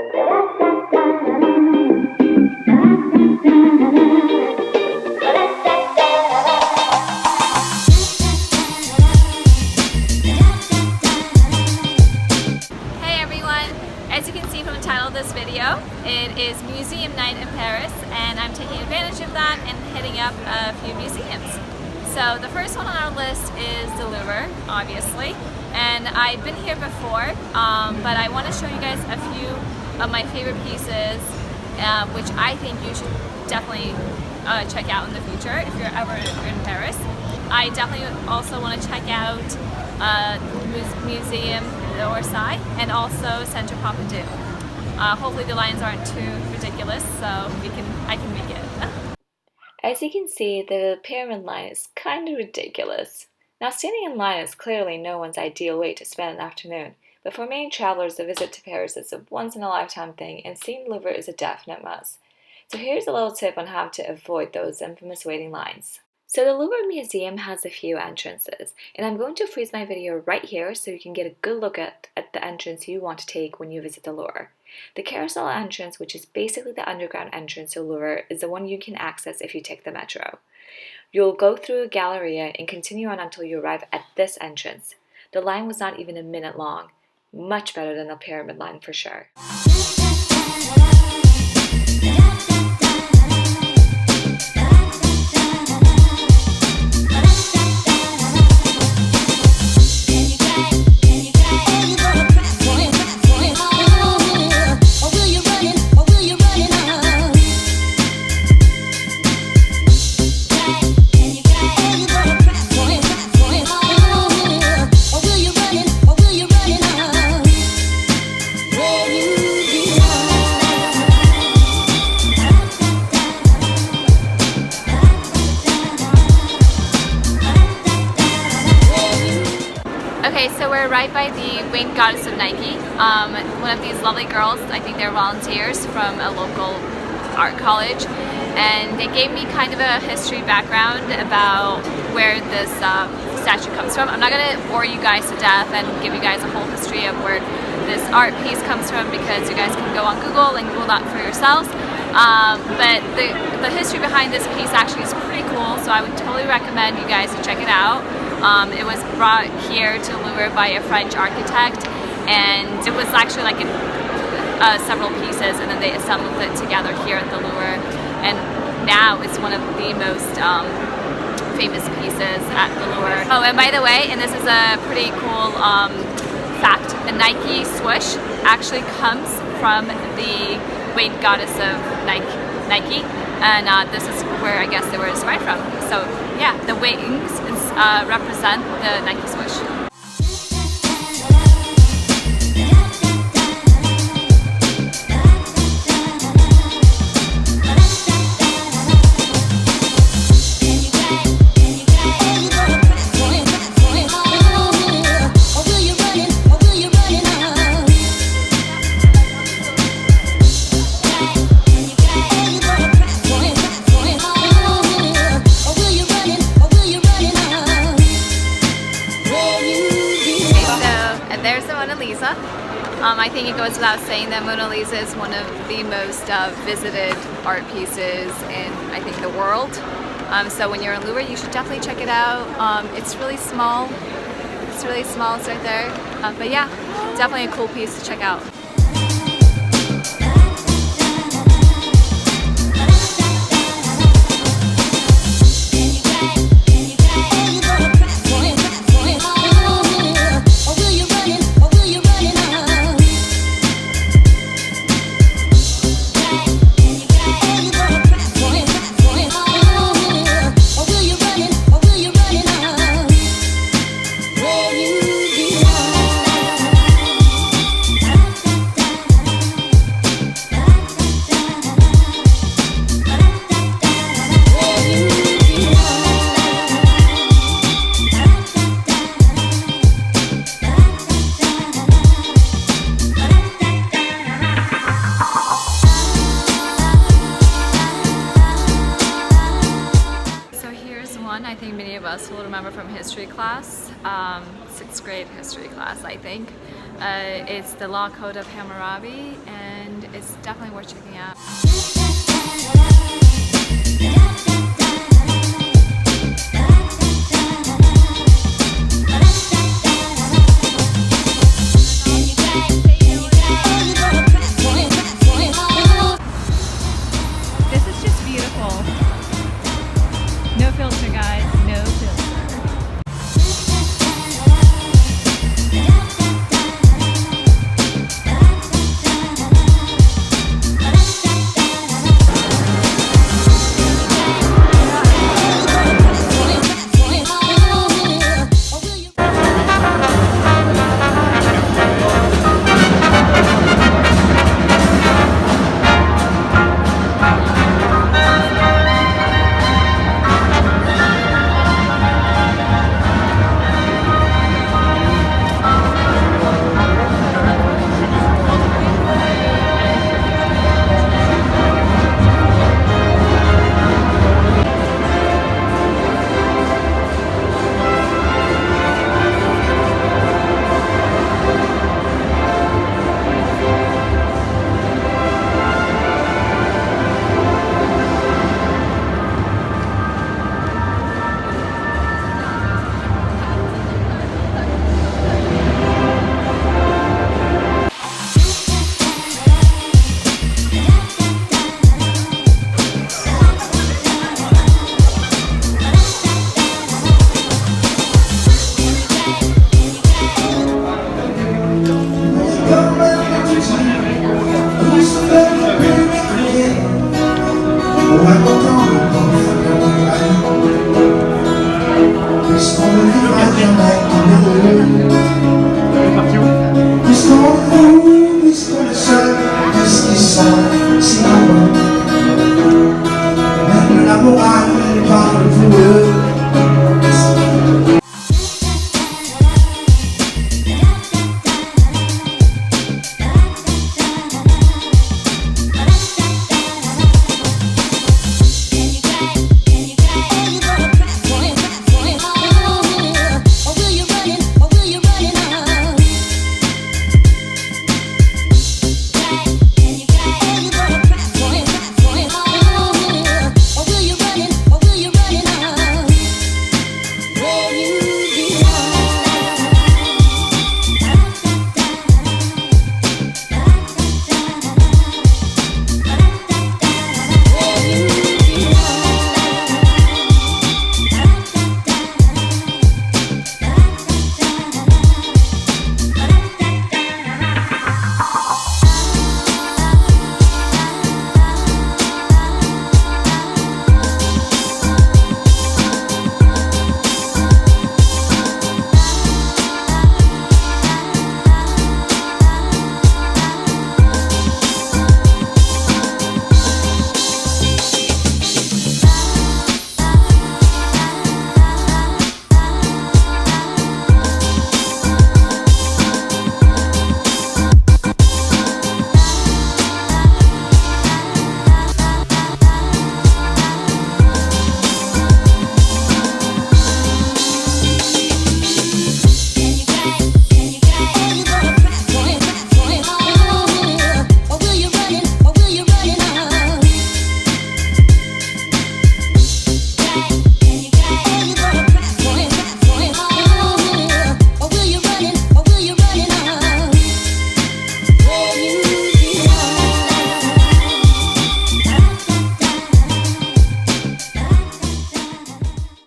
As you can see from the title of this video, it is Museum Night in Paris, and I'm taking advantage of that and hitting up a few museums. So the first one on our list is the Louvre, obviously, and I've been here before, but I want to show you guys a few of my favorite pieces, which I think you should definitely check out in the future if you're ever in Paris. I definitely also want to check out Museum d'Orsay and also Centre Pompidou. Hopefully the lines aren't too ridiculous, so I can make it. As you can see, the pyramid line is kind of ridiculous. Now, standing in line is clearly no one's ideal way to spend an afternoon, but for many travelers, a visit to Paris is a once-in-a-lifetime thing, and seeing the Louvre is a definite must. So here's a little tip on how to avoid those infamous waiting lines. So the Louvre Museum has a few entrances, and I'm going to freeze my video right here so you can get a good look at the entrance you want to take when you visit the Louvre. The carousel entrance, which is basically the underground entrance to the Louvre, is the one you can access if you take the metro. You'll go through a galleria and continue on until you arrive at this entrance. The line was not even a minute long. Much better than the pyramid line for sure. Okay, so we're right by the winged goddess of Nike. One of these lovely girls, I think they're volunteers from a local art college, and they gave me kind of a history background about where this statue comes from. I'm not going to bore you guys to death and give you guys a whole history of where this art piece comes from, because you guys can go on Google and Google that for yourselves. But the history behind this piece actually is pretty cool, so I would totally recommend you guys to check it out. It was brought here to Louvre by a French architect, and it was actually like in several pieces, and then they assembled it together here at the Louvre, and now it's one of the most famous pieces at the Louvre. Oh, and by the way, and this is a pretty cool fact, the Nike swoosh actually comes from the winged goddess of Nike, and this is where I guess they were inspired from. So yeah, the wings represent the Nike swoosh. There's the Mona Lisa. I think it goes without saying that Mona Lisa is one of the most visited art pieces in, I think, the world. So when you're in Louvre, you should definitely check it out. It's really small. It's right there. But yeah, definitely a cool piece to check out. I think many of us will remember from history class, 6th grade history class, I think. It's the Law Code of Hammurabi, and it's definitely worth checking out.